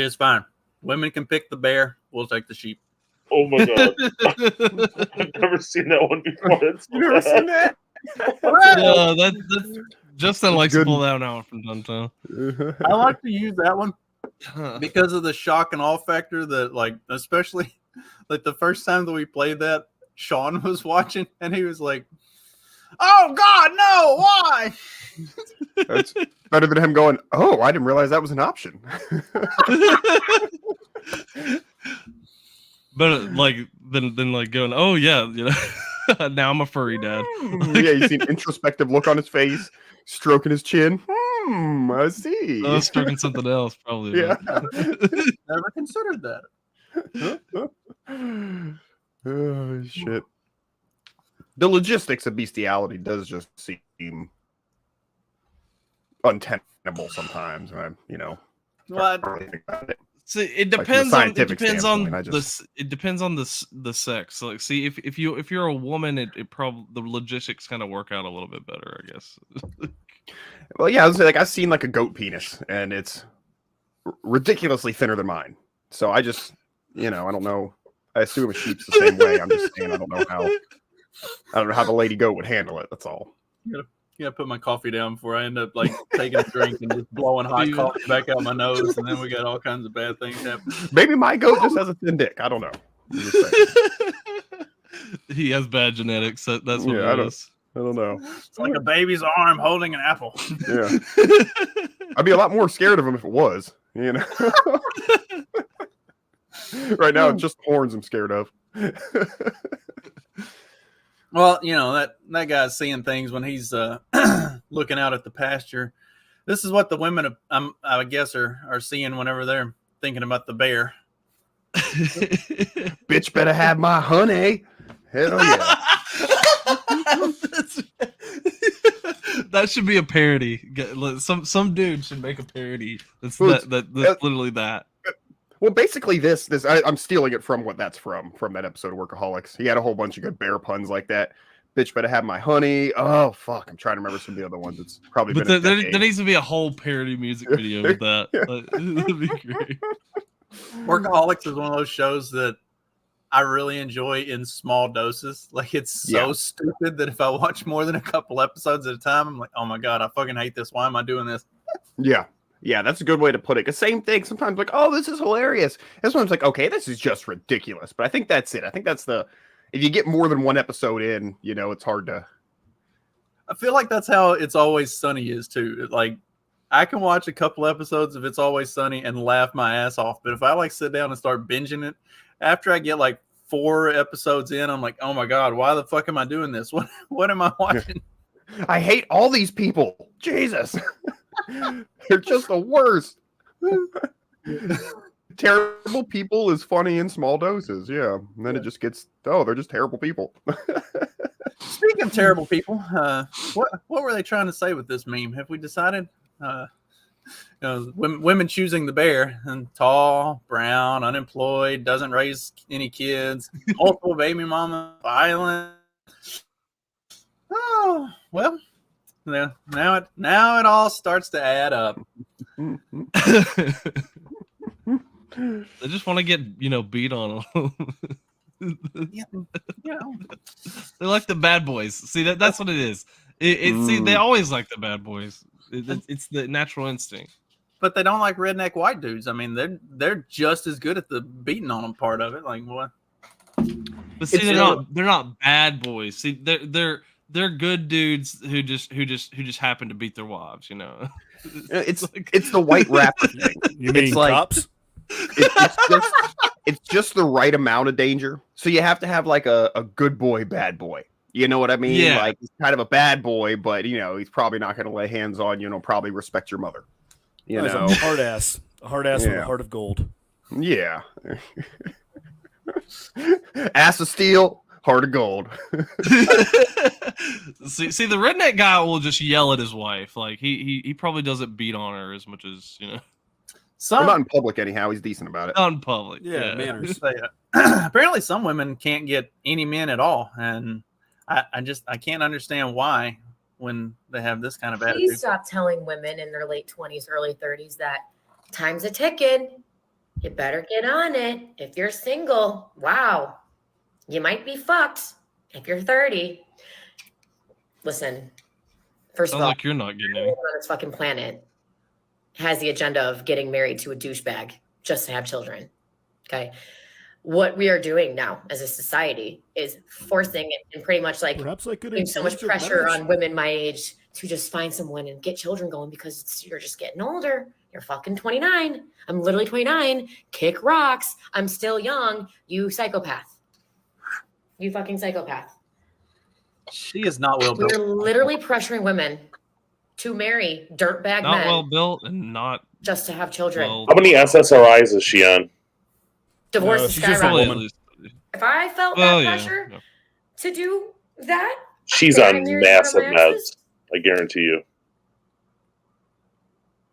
It's fine. Women can pick the bear. We'll take the sheep. Oh my god! I've never seen that one before. That's You never seen that? No, that's Justin likes good. to pull that one out from downtown. I like to use that one because of the shock and awe factor that, like, especially like the first time that we played that, Sean was watching and he was like, "Oh God, no! Why?" That's better than him going, "Oh, I didn't realize that was an option." But like then like going, oh yeah, you know, now I'm a furry dad. Yeah, you see an introspective look on his face, stroking his chin. I see. Stroking something else, probably. Yeah. Never considered that. Oh shit. The logistics of bestiality does just seem untenable sometimes. You know. What? See, it depends on the sex. So, like, see, if you're a woman, it probably the logistics kind of work out a little bit better, I guess. Well, yeah, I was like, I've seen like a goat penis, and it's ridiculously thinner than mine. So I just, I don't know. I assume a sheep's the same way. I'm just saying, I don't know how the lady goat would handle it. That's all. Yeah, put my coffee down before I end up like taking a drink and just blowing hot coffee back out my nose, and then we got all kinds of bad things happening. Maybe my goat just has a thin dick. I don't know. He has bad genetics. That's what it is. I don't know. It's like a baby's arm holding an apple. Yeah. I'd be a lot more scared of him if it was, Right now, it's just horns I'm scared of. Well, that guy's seeing things when he's looking out at the pasture. This is what the women, I guess, are seeing whenever they're thinking about the bear. Bitch better have my honey. Hell yeah. That should be a parody. Some dude should make a parody. That's literally that. Well, basically, I'm stealing it from what that's from that episode of Workaholics. He had a whole bunch of good bear puns like that. Bitch better have my honey. Oh, fuck. I'm trying to remember some of the other ones. It's probably been there needs to be a whole parody music video with that. That'd be great. Workaholics is one of those shows that I really enjoy in small doses. Like, it's so stupid that if I watch more than a couple episodes at a time, I'm like, oh my God, I fucking hate this. Why am I doing this? Yeah. Yeah, that's a good way to put it. Because same thing. Sometimes like, oh, this is hilarious. This one's like, okay, this is just ridiculous. But I think that's it. I think that's if you get more than one episode in, it's hard to. I feel like that's how It's Always Sunny is too. Like, I can watch a couple episodes of It's Always Sunny and laugh my ass off. But if I like sit down and start binging it, after I get like 4 episodes in, I'm like, oh my God, why the fuck am I doing this? What am I watching? I hate all these people. Jesus. They're just the worst. Terrible people is funny in small doses. Yeah. And then it just gets, they're just terrible people. Speaking of terrible people, what were they trying to say with this meme? Have we decided? Women choosing the bear, and tall, brown, unemployed, doesn't raise any kids, multiple baby mama, violent. Oh, well, now it all starts to add up. They just want to get beat on them. Yeah. They like the bad boys. See, that's what it is. See, they always like the bad boys. It's the natural instinct. But they don't like redneck white dudes. I mean, they're just as good at the beating on them part of it. Like what? But see, they're not bad boys. See, they're good dudes who just happen to beat their wives. It's the white rapper thing. You mean cops? It's just the right amount of danger. So you have to have like a good boy, bad boy. You know what I mean? Yeah. Like, he's kind of a bad boy, but he's probably not going to lay hands on you. Probably respect your mother. He's a hard ass with a heart of gold. Yeah. Ass of steel, heart of gold. see, the redneck guy will just yell at his wife. Like he probably doesn't beat on her as much as Not in public anyhow. He's decent about it. Not in public. Yeah, manners. Apparently, some women can't get any men at all, and I can't understand why when they have this kind of attitude. Please stop telling women in their late 20s, early 30s that time's a ticking. You better get on it. If you're single, wow, you might be fucked if you're 30. Listen, first of Sounds all, like you're not getting any. everyone on this fucking planet has the agenda of getting married to a douchebag just to have children. Okay. What we are doing now as a society is forcing it and pretty much like Perhaps I could putting so much pressure on women my age to just find someone and get children going because you're just getting older. You're fucking 29. I'm literally 29. Kick rocks. I'm still young. You psychopath. You fucking psychopath. She is not well You're built. literally pressuring women to marry dirtbag Not men well built and not just to have children. well. How many SSRIs is she on? Divorce No, is she's just a skyrocketing. woman. If I felt Well, that yeah, pressure yeah. to do that, She's then on I married one of massive my meds. exes. I guarantee you.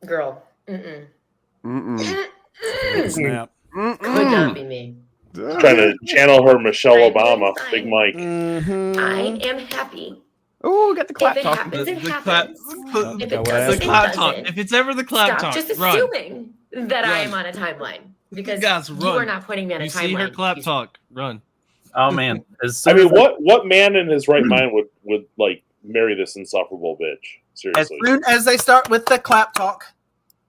Girl, mm-mm. Snap. Could not be me. Trying to channel her Michelle I'm Obama, fine. Big Mike. I am happy. Oh, got the If clap it talk. happens, it The clap- happens. the If it clap doesn't, The it clap talk. doesn't. If it's ever the clap Stop talk, just run. assuming that I am Run. on a timeline because guys, you run. are not putting me on a You timeline. see her clap You- talk, run. Oh man, as I soon mean, as what man in his right mind would like marry this insufferable bitch? as Seriously. soon as they start with the clap talk,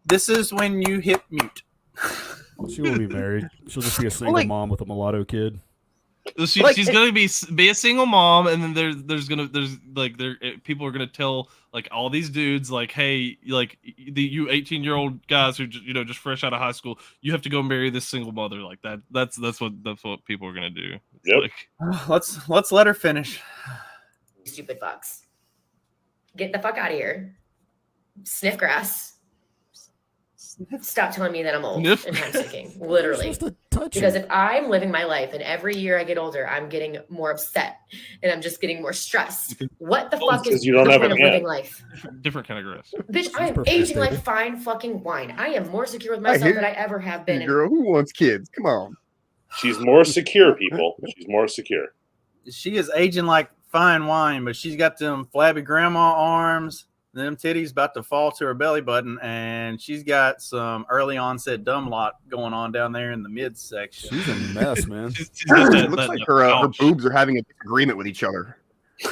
this is when you hit mute. She will be married. She'll just be a single like- mom with a mulatto kid. So Like, she's gonna be a single mom, and then there's people are gonna tell like all these dudes like, hey, like you 18-year-old guys who just fresh out of high school, you have to go marry this single mother like that. That's what people are gonna do. It's Yep. like, Let's let her finish. Stupid fucks. Get the fuck out of here. Sniff grass. Stop telling me that I'm old Sniff and time grass. sticking. You're Literally. supposed to touch Because it. if I'm living my life and every year I get older, I'm getting more upset and I'm just getting more stressed. What the fuck because is you don't the have point a of man. living life? different kind of grass. Bitch, I'm perfect, aging baby. like fine fucking wine. I am more secure with I myself hear than I ever have been. Hey, girl, who wants kids? Come on. She's more secure, people. She's more secure. She is aging like fine wine, but she's got them flabby grandma arms, them titties about to fall to her belly button, and she's got some early onset dumb lot going on down there in the midsection. She's a mess, man. She's got It looks like her pouch. boobs are having a disagreement with each other.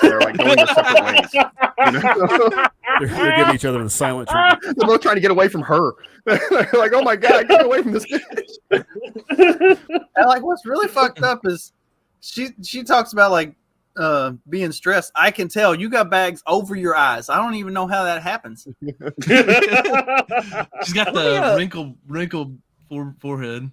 They're like going their separate ways. You know? They're giving each other the silent treatment. They're both trying to get away from her. They're like, oh my god, get away from this bitch. And like, what's really fucked up is she talks about like being stressed. I can tell you got bags over your eyes. I don't even know how that happens. She's got the wrinkled forehead.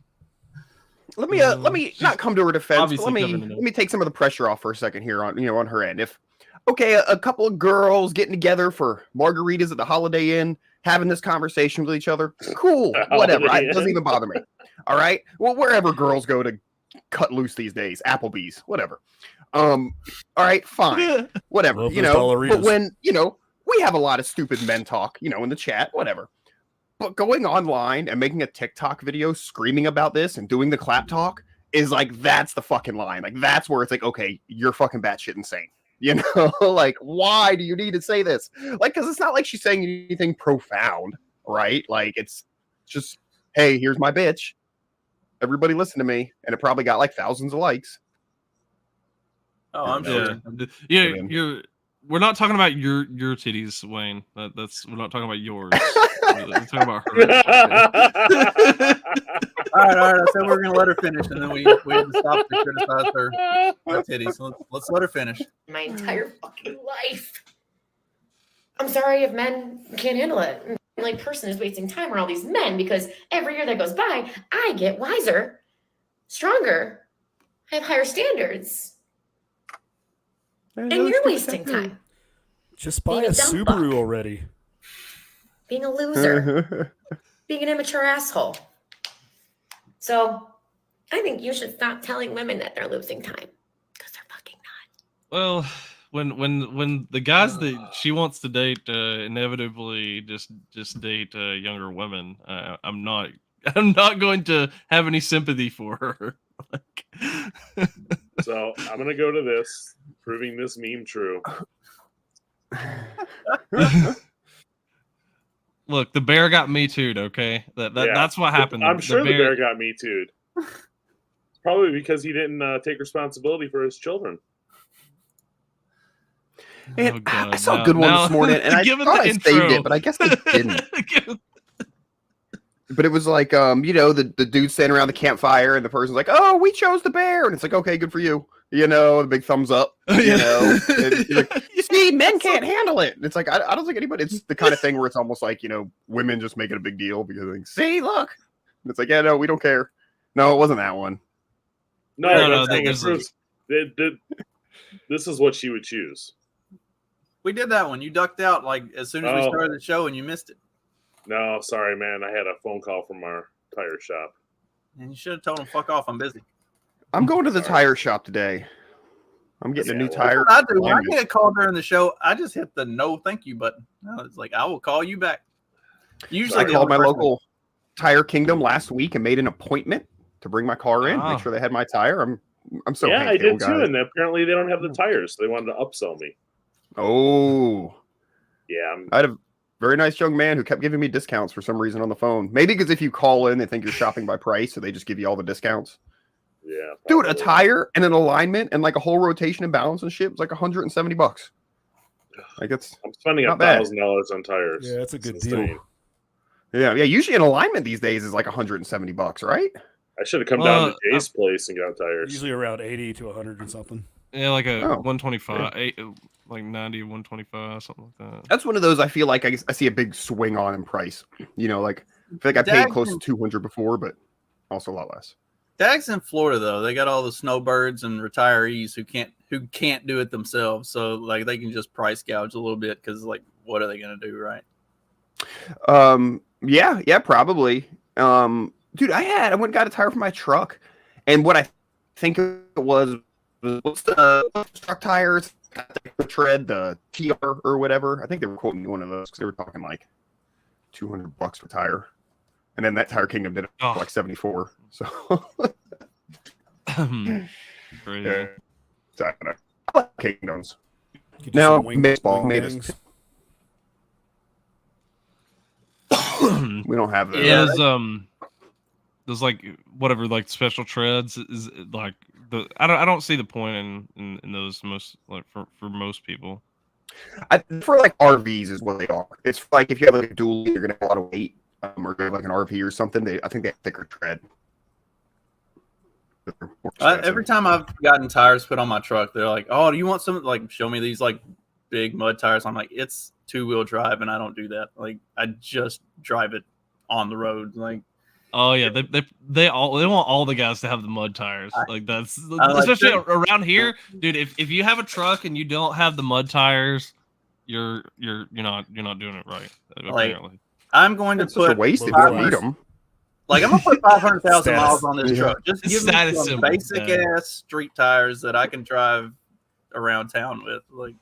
Let me not come to her defense, but obviously let covered in it. me take some of the pressure off for a second here on her end. If a couple of girls getting together for margaritas at the Holiday Inn, having this conversation with each other, cool, whatever. Holiday It doesn't even bother me. All right. Well, wherever girls go to cut loose these days, Applebee's, whatever. All right, fine, whatever. Love You those know, but ballerinas. when we have a lot of stupid men talk, in the chat, whatever. But going online and making a TikTok video screaming about this and doing the clap talk is like, that's the fucking line. Like, that's where it's like, okay, you're fucking batshit insane. Like, why do you need to say this? Like, because it's not like she's saying anything profound, right? Like, it's just, hey, here's my bitch. Everybody listen to me. And it probably got like thousands of likes. Oh, I'm Yeah, sure. We're not talking about your titties, Wayne. That's we're not talking about yours. We're talking about her. All right. I said we were gonna let her finish, and then we had to stop to criticize her titties. So let's let her finish. My entire fucking life. I'm sorry if men can't handle it. Like, person is wasting time on all these men because every year that goes by, I get wiser, stronger, I have higher standards. And you're wasting time Just buy Being a a dumb Subaru fuck. already. being a loser, being an immature asshole. So I think you should stop telling women that they're losing time because they're fucking not. Well, when the guys that she wants to date inevitably just date younger women, I'm not going to have any sympathy for her. So I'm gonna go to this, proving this meme true. Look, the bear got me too'd, okay? Yeah. That's what happened. I'm sure the bear got me too. Probably because he didn't take responsibility for his children. And Oh, God, I saw a good one this morning, and I given thought the I saved intro. it, but I guess I didn't. But it was like, the dude standing around the campfire, and the person's like, "Oh, we chose the bear," and it's like, "Okay, good for you." The big thumbs up. And you're like, see, men can't handle it. And it's like, I don't think anybody. It's the kind of thing where it's almost like women just make it a big deal because like, see, look. And it's like, yeah, no, we don't care. No, it wasn't that one. No, there's this is what she would choose. We did that one. You ducked out like as soon as we Oh. started the show, and you missed it. No, sorry, man. I had a phone call from our tire shop. And you should have told him, "Fuck off, I'm busy." I'm going to the tire shop today. I'm getting a new Yeah, tire. That's what I do. When I alignment. get a call during the show, I just hit the no thank you button. No, it's like, I will call you back. Usually I the called my only person- local Tire Kingdom last week and made an appointment to bring my car in, Wow. make sure they had my tire. I'm so yeah, I thankful, did too. guys. And apparently they don't have the tires. So they wanted to upsell me. Oh, Yeah, I had a very nice young man who kept giving me discounts for some reason on the phone. Maybe because if you call in, they think you're shopping by price, so they just give you all the discounts. yeah. Dude, a probably. tire and an alignment and like a whole rotation and balance and shit was like $170. Like it's I'm spending not bad. $1,000 on tires. Yeah, that's a good It's deal. insane. yeah. Usually an alignment these days is like $170, right? I should have come down Well, to Jay's place and got tires. Usually around 80 to 100 and something. Yeah, like a Oh. 125, like 90, 125, something like that. That's one of those I feel like I see a big swing on in price. Like I feel like I paid Dag- close to 200 before, but also a lot less. Dag's in Florida though. They got all the snowbirds and retirees who can't do it themselves. So like they can just price gouge a little bit because like what are they gonna do, right? Yeah, probably. Dude, I went and got a tire for my truck, and what I think it was what's the truck tires, the tread, the TR or whatever. I think they were quoting me one of those because they were talking like $200 for tire, and then that Tire Kingdom did it for Oh. like 74. So Crazy. yeah, so I don't know. I like Kingdoms. You could do Now, some baseball wing made us- bangs. We don't have that. Yeah. There's like whatever like special treads is like I don't see the point in those most like for most people. For like RVs is what they are. It's like if you have like a dually, you're gonna have a lot of weight, or you have like an RV or something. I think they have thicker tread. They're more expensive. Every time I've gotten tires put on my truck, they're like, "Oh, do you want some? Like, show me these like big mud tires." I'm like, "It's 2-wheel drive, and I don't do that. Like, I just drive it on the road." Like, Oh yeah, they want all the guys to have the mud tires. Like that's I like especially that. around here, dude. If you have a truck and you don't have the mud tires, you're not doing it right. Apparently. I'm going to It's such a put waste if you Well, don't need them. like I'm gonna put 500,000 Status. miles on this Yeah. truck. Just give me Status some symbol, basic yeah. ass street tires that I can drive around town with. Like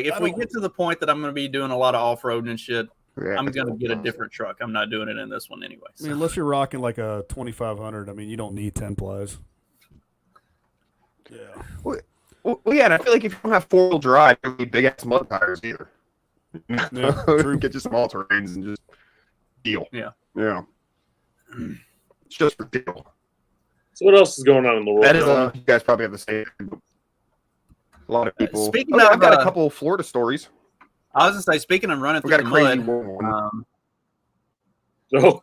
if I we don't- get to the point that I'm going to be doing a lot of off roading and shit, Yeah. I'm going to get a different truck. I'm not doing it in this one anyway. I mean, unless you're rocking like a 2500, I mean, you don't need 10 plies. Yeah. Well, yeah, and I feel like if you don't have 4-wheel drive, you don't need big ass mud tires either. Yeah, true. Get you some all terrains and just deal. Yeah. It's just for deal. So what else is going on in the world? That is, you guys probably have the same. A lot of people. Speaking I've of, got a couple of Florida stories. I was going to say, speaking of running We through got a the crazy mud, one. So,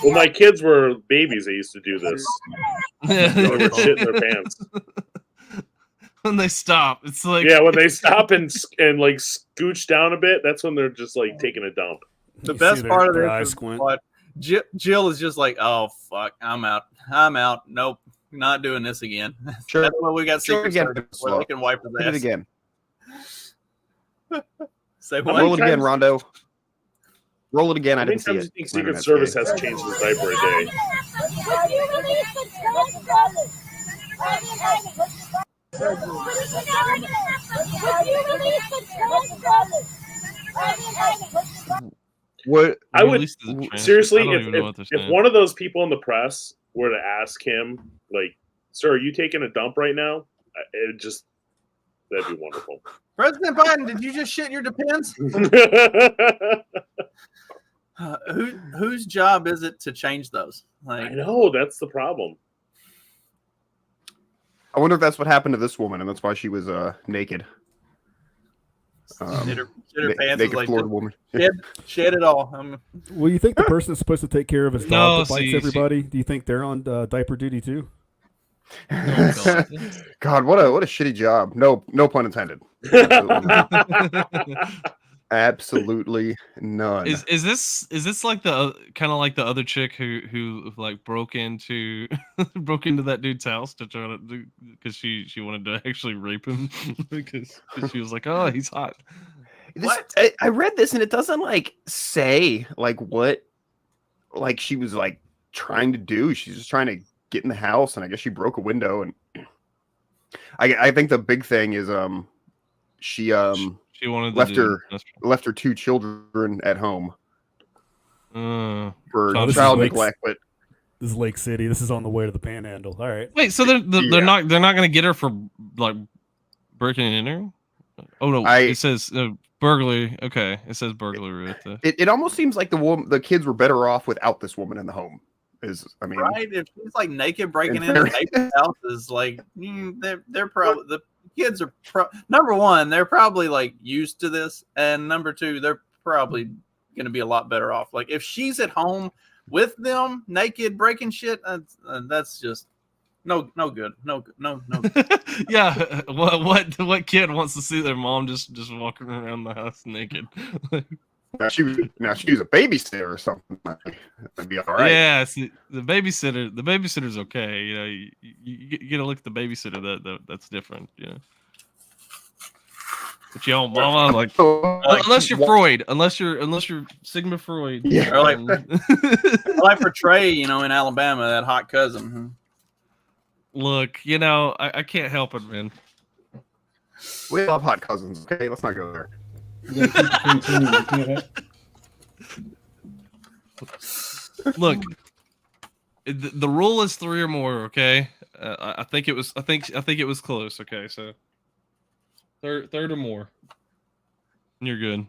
when my kids were babies, they used to do this. They would shit in their pants. When they stop, it's like Yeah, when they stop and like scooch down a bit, that's when they're just like taking a dump. the You best see their- part of their this eyes is squint. what Jill is just like, "Oh fuck, I'm out. Nope, not doing this again." Sure. That's why we got Sure, secret again. service where they can wipe his Hit it ass. again. Say How what? many Roll it again, times- Rondo. Roll it again. I How many didn't see times it. do you think Wait a Secret minute, Service okay. has changed his diaper a day? What? I would released the transcript. seriously, I don't even know what they're if saying. one of those people in the press were to ask him, like, "Sir, are you taking a dump right now?" It just That'd be wonderful. President Biden, did you just shit your Depends? Whose job is it to change those? I Like, know, that's the problem. I wonder if that's what happened to this woman, and that's why she was naked. shit her pants. Naked Was like, Florida woman. shed it all. Well, you think the person that's supposed to take care of his No, dog that bites see- everybody? Do you think they're on diaper duty too? Oh, God, what a shitty job. No pun intended. Absolutely, absolutely none. Is this like the kind of like the other chick who like broke into that dude's house to try to do because she wanted to actually rape him because she was like, oh, he's hot. I read this and it doesn't like say like what like she was like trying to do. She's just trying to get in the house, and I guess she broke a window. And I think the big thing is she wanted left to left her 2 children at home for Oh, this child is Lake's- neglect. But This is Lake City. This is on the way to the Panhandle. All right. wait, so they're Yeah. not gonna get her for like breaking and entering? Oh no, it says burglary. Okay, it says burglary right there. it almost seems like the kids were better off without this woman in the home. I mean, right? If she's like naked breaking In into fairness- neighbor's houses, like they're probably the kids are number one, they're probably like used to this, and number two, they're probably going to be a lot better off. Like if she's at home with them naked breaking shit, that's just no good. No. Yeah, what kid wants to see their mom just walking around the house naked? now she was a babysitter or something. That'd be all right. Yeah, see, the babysitter's okay. You know, you get a look at the babysitter. That's different. You know, but your own mama, like unless you're Freud, unless you're Sigmund Freud. Yeah. Or like, like for Trey, in Alabama, that hot cousin. Look, I can't help it, man. We love hot cousins. Okay, let's not go there. You gotta keep the things in, you can't have- Look, the rule is 3 or more. Okay, I think it was close. Okay, so third or more, you're good.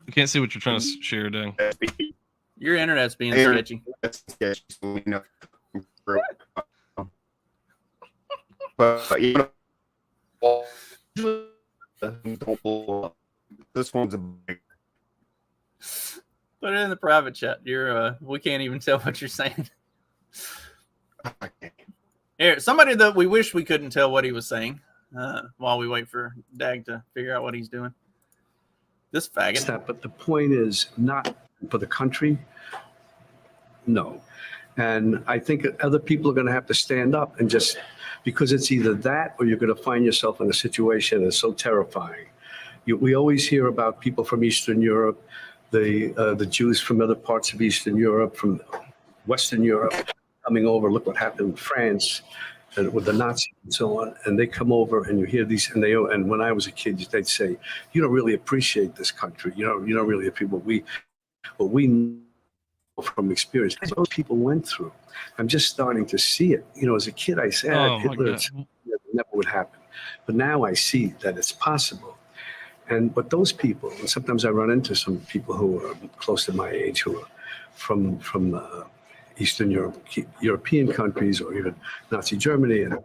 I can't see what you're trying to share, dang. Your internet's being Internet- sketchy. That's sketchy, so we know. But don't blow up. This one's a big. Put it in the private chat. We can't even tell what you're saying. Here, somebody that we wish we couldn't tell what he was saying while we wait for Dag to figure out what he's doing. This faggot. That, but the point is not for the country. No. And I think other people are going to have to stand up and just, because it's either that or you're going to find yourself in a situation that's so terrifying. We always hear about people from Eastern Europe, the Jews from other parts of Eastern Europe, from Western Europe coming over. Look what happened in France and with the Nazis and so on. And they come over and you hear these, and when I was a kid, they'd say, you don't really appreciate this country. You don't really appreciate what we know from experience. Those people went through. I'm just starting to see it. As a kid, I said Hitler never would happen. But now I see that it's possible. But those people, and sometimes I run into some people who are close to my age who are from Eastern Europe, European countries, or even Nazi Germany, and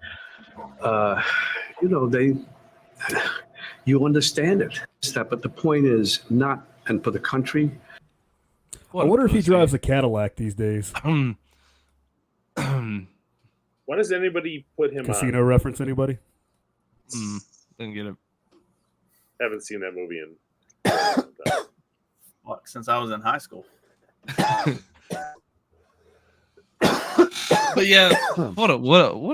you understand it. But the point is not, and for the country. I wonder if he drives a Cadillac these days. Why does anybody put him Casino on? reference, anybody? Didn't get it. Haven't seen that movie in Since I was in high school. But yeah, what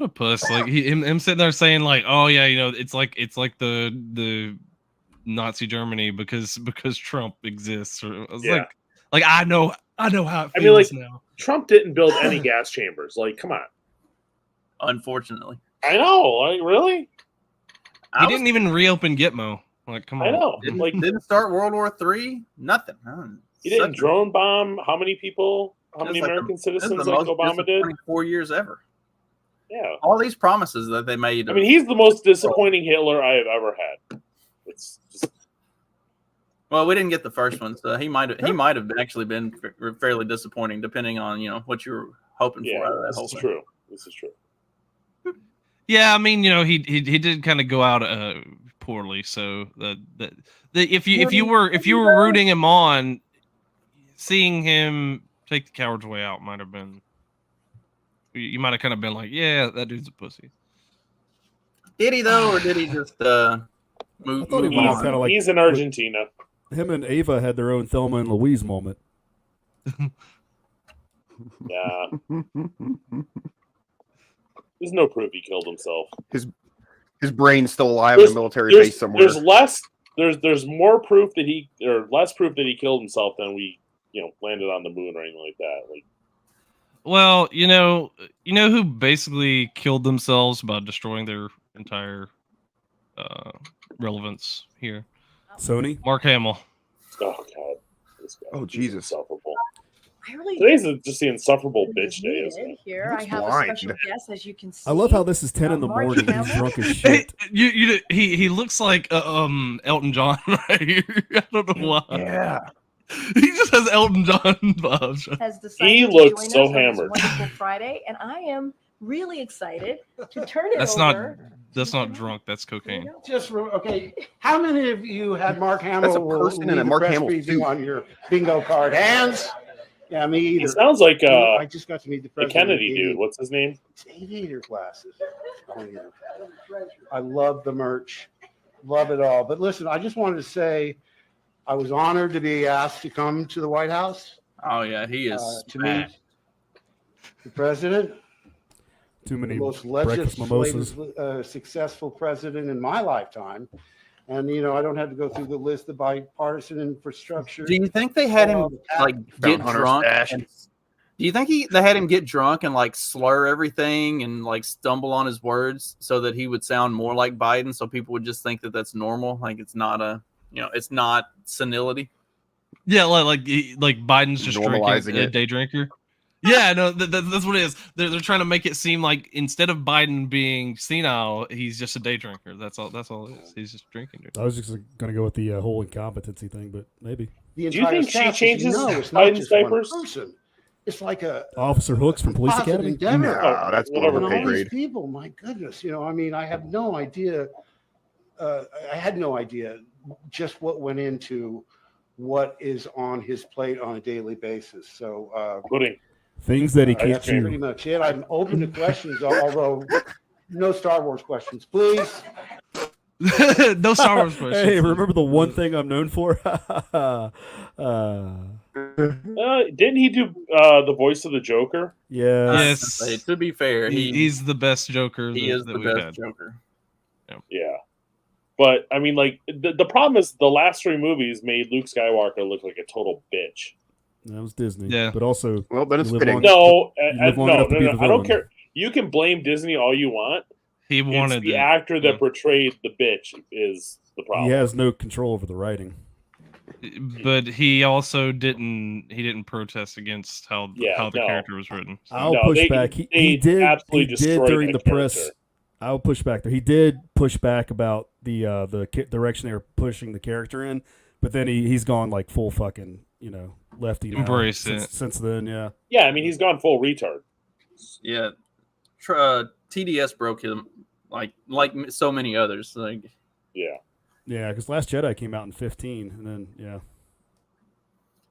a puss! Like him sitting there saying like, oh yeah, it's like the Nazi Germany because Trump exists. Or I was like I know how it feels now. Trump didn't build any gas chambers. Like, come on. Unfortunately, I know. Like, really? He didn't even reopen Gitmo. Like, come on. I know. Didn't start World War III. Nothing. He didn't drone bomb. How many people? How many American citizens like Obama did? 24 years ever. Yeah. All these promises that they made. I mean, he's the most disappointing Hitler I have ever had. It's just Well, we didn't get the first one, so he might have actually been fairly disappointing, depending on what you were hoping for out of that this whole is thing. true. This is true. Yeah, I mean, he did kind of go out poorly. So if you were rooting him on, seeing him take the coward's way out might have been. You might have kind of been like, yeah, that dude's a pussy. Did he though, or did he just move? thought he move went on? out kinda like He's in Argentina. him and Ava had their own Thelma and Louise moment. Yeah. There's no proof he killed himself. His brain's still alive in a military base somewhere. There's more proof that less proof that he killed himself than we landed on the moon or anything like that. Like, Well, you know who basically killed themselves by destroying their entire relevance here? Sony? Mark Hamill. oh god, this guy. Oh, He's Jesus. insufferable. I really Today's just the insufferable bitch day, needed isn't it? here. I He's have blind. a special guest, as you can see. I love how this is 10 in the Mark morning and he's Hamill. drunk as shit. He looks like Elton John right here. I don't know why. Yeah. He just has Elton John vibes. has decided He to looks join so us on this hammered. wonderful Friday, and I am really excited to turn it That's over. That's not drunk. That's cocaine. Okay, how many of you had Mark Hamill? That's a person in a Mark Hamill preview suit. on your bingo card? Hands? Yeah, me He either. sounds like I just got to meet the the president. Kennedy of dude. What's his name? Aviator glasses. Oh, yeah. I love the merch. Love it all. But listen, I just wanted to say I was honored to be asked to come to the White House Oh yeah, he is. to smacked. meet the president, Too the many most breakfast mimosas. successful president in my lifetime. And, I don't have to go through the list of bipartisan infrastructure. Do you think they had him like get Hunter drunk? stash. And, do you think they had him get drunk and like slur everything and like stumble on his words so that he would sound more like Biden, so people would just think that that's normal, like it's not it's not senility. Yeah, like Biden's just Normalizing drinking, a it. day drinker. Yeah, no, that's what it is. They're trying to make it seem like instead of Biden being senile, he's just a day drinker. That's all. That's all it is. He's just drinking. Dude. I was just going to go with the whole incompetency thing, but maybe. The Do you entire think she staff, changes it's not Biden's just one diapers? person. It's like a Officer Hooks from Police positive Academy? endeavor. No, that's whatever. below And pay all these grade. people, my goodness, I have no idea. I had no idea just what went into what is on his plate on a daily basis. So Pudding. Things that he can't that's pretty chew. much it. I'm open to questions, although no Star Wars questions, please. No Star Wars questions. Hey, remember the one thing I'm known for? Didn't he do the voice of the Joker? Yeah. Yes. Hey, to be fair, He's the best Joker. he is that the we've best had. Joker. Yeah. But I mean, like the problem is the last three movies made Luke Skywalker look like a total bitch. That was Disney. Yeah. But also, Well, then it's You live fitting. long- No, You live long enough to be the I don't villain. care. You can blame Disney all you want. He It's wanted the it. actor that Yeah. portrayed the bitch is the problem. he has no control over the writing. But he also didn't protest against how Yeah, the no. character was written. So- I'll No, push they- back. He they did. He absolutely did destroyed during the that press. character. I'll push back there. He did push back about the direction they were pushing the character in, but then he's gone like full fucking lefty. now Embrace since then. Yeah. Yeah, I mean he's gone full retard. Yeah, TDS broke him like so many others. Like Yeah. Yeah, because Last Jedi came out in 15, and then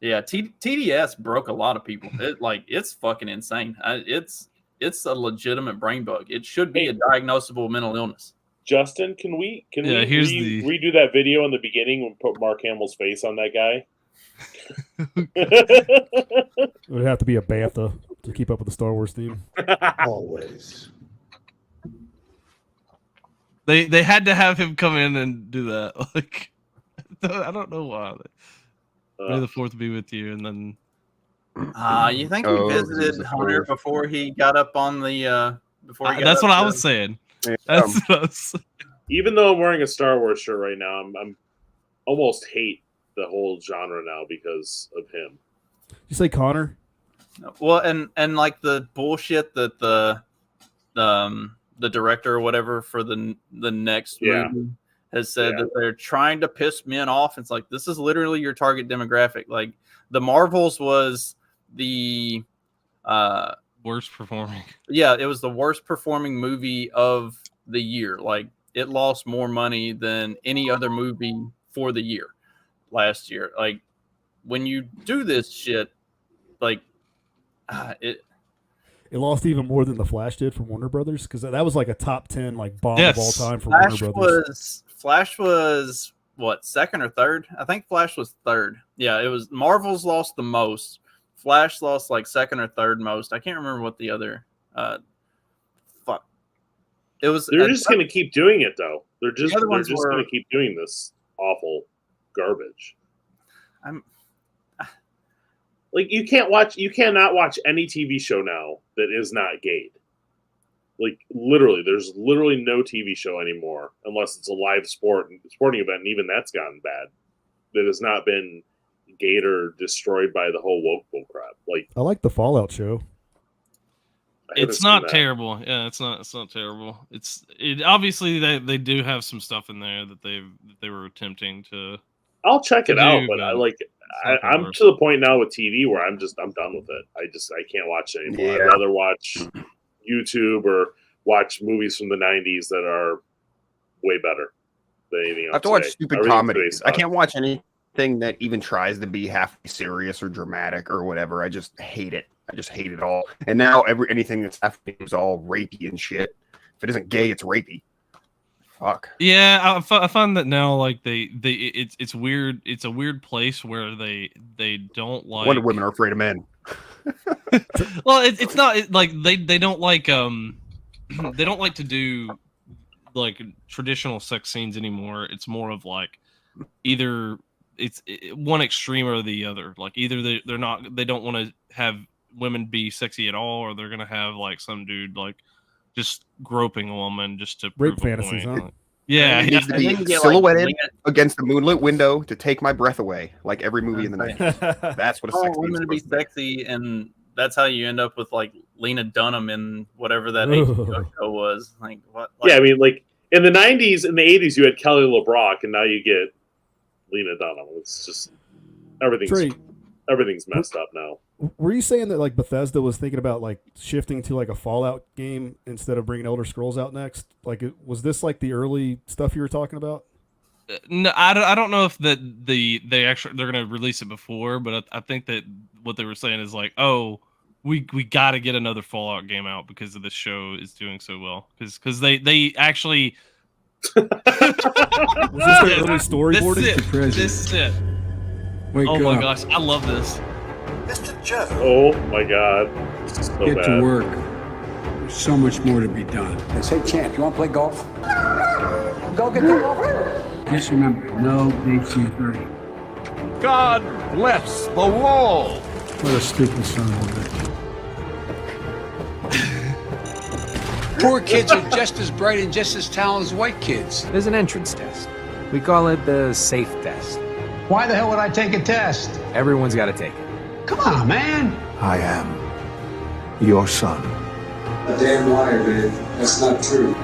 TDS broke a lot of people. It's fucking insane. It's a legitimate brain bug. It should be a diagnosable mental illness. Justin, can we Yeah, here's the- redo that video in the beginning and put Mark Hamill's face on that guy? it would have to be a bantha to keep up with the Star Wars theme. Always. They had to have him come in and do that. Like, I don't know why. May the Fourth be with you, and then You think Oh, he this is visited the Hunter fourth. before he got up on the before he got that's up what I to- was saying. Yeah, That's what I was saying. Even though I'm wearing a Star Wars shirt right now, I'm almost hate the whole genre now because of him. Did you say Connor? Well, and like the bullshit that the the director or whatever for the next Yeah. movie has said Yeah. that they're trying to piss men off. It's like, this is literally your target demographic. Like the Marvels was the Worst performing. yeah, it was the worst performing movie of the year. Like it lost more money than any other movie for the year last year. Like when you do this shit, like it lost even more than the Flash did for Warner Brothers because that was like a top 10 like bomb Yes. of all time for Warner Brothers. Flash was what, second or third? I think Flash was third. Yeah, it was Marvel's lost the most. Flash lost like second or third most. I can't remember what the other fuck. It was They're just going to keep doing it, though. They're other just ones going were- to keep doing this awful garbage. I'm Like you cannot watch any TV show now that is not gay. Like literally, there's literally no TV show anymore unless it's a live sporting event, and even that's gotten bad. That has not been gate or destroyed by the whole woke bull crap. Like I like the Fallout show. I haven't It's seen not that. terrible. Yeah, it's not terrible. It obviously they do have some stuff in there that they were attempting to. I'll check it to out, do, but but not I'm worse. to the point now with TV where I'm done with it. I can't watch it anymore. Yeah. I'd rather watch YouTube or watch movies from the 90s that are way better than anything else. I have to watch today. stupid Everything comedies. today I can't watch anything that even tries to be half serious or dramatic or whatever. I just hate it. I just hate it all. And now anything that's happening is all rapey and shit. If it isn't gay, it's rapey. Fuck. Yeah, I find that now like it's weird. It's a weird place where they don't like. Wonder Women are afraid of men. Well, it's not like they don't like they don't like to do like traditional sex scenes anymore. It's more of like either it's one extreme or the other. Like either they don't want to have women be sexy at all, or they're gonna have like some dude like just groping a woman just to Rape prove a fantasies, point. huh? Yeah, It needs to And then be you get, silhouetted like, against the moonlit window to take my breath away, like every movie in the night. That's what a oh, sex women to be sexy, and that's how you end up with like Lena Dunham in whatever that HBO show was. Like what? Like, Yeah, I mean, like in the 90s and the 80s, you had Kelly LeBrock, and now you get Lena Dunham. It's just Trey, everything's messed up now. were you saying that like Bethesda was thinking about like shifting to like a Fallout game instead of bringing Elder Scrolls out next? Like, was this like the early stuff you were talking about? No, I don't know if they're going to release it before, but I think that what they were saying is like, oh, we got to get another Fallout game out because of this show is doing so well. Because they actually Was this their early storyboarding? This is it. Wake Oh my up. gosh, I love this. Oh my god, this is so Get bad. to work. There's so much more to be done. Say, champ, you want to play golf? Go get the golf. Just remember, no HC30. God bless the wall. What a stupid son of a bitch. Poor kids are just as bright and just as talented as white kids. There's an entrance test. We call it the safe test. Why the hell would I take a test? Everyone's got to take it. Come on, man. I am your son. A damn liar, babe. That's not true.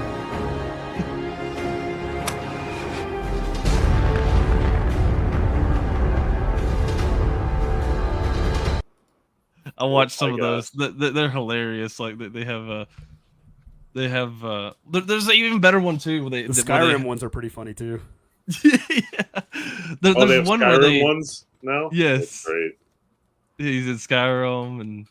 I watched Oh some my of God. those. They're hilarious. Like they have there's an even better one too. Where The Skyrim ones are pretty funny too. Yeah. They There's have one Skyrim where they ones now. Yes. That's great. he's in Skyrim and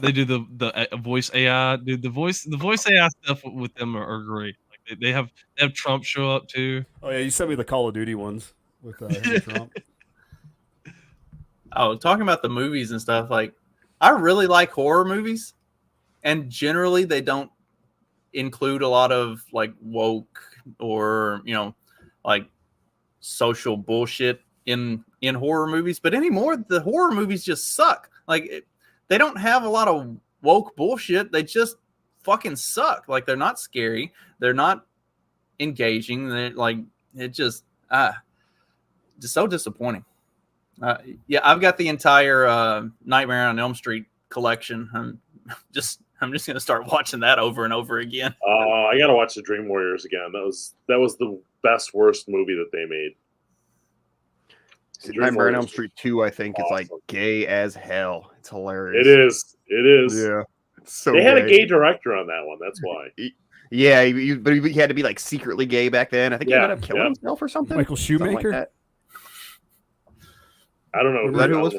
they do the voice AI. Dude, the voice AI stuff with them are great. Like they have Trump show up too. Oh yeah, you sent me the Call of Duty ones with Henry Trump. Oh, talking about the movies and stuff, like I really like horror movies, and generally they don't include a lot of like woke or like social bullshit in horror movies. But anymore, the horror movies just suck. Like they don't have a lot of woke bullshit. They just fucking suck. Like they're not scary. They're not engaging. They're like just so disappointing. Yeah, I've got the entire Nightmare on Elm Street collection. I'm just I'm just gonna start watching that over and over again. I gotta watch the Dream Warriors again. That was the best worst movie that they made. Nightmare on Elm Street 2, I think, is like gay as hell. It's hilarious. It is. It is. Yeah. It's so they had a gay. gay director on that one. That's why. Yeah, but he had to be like secretly gay back then. I think he ended up killing himself or something. Michael Shoemaker. Like I don't know. Who was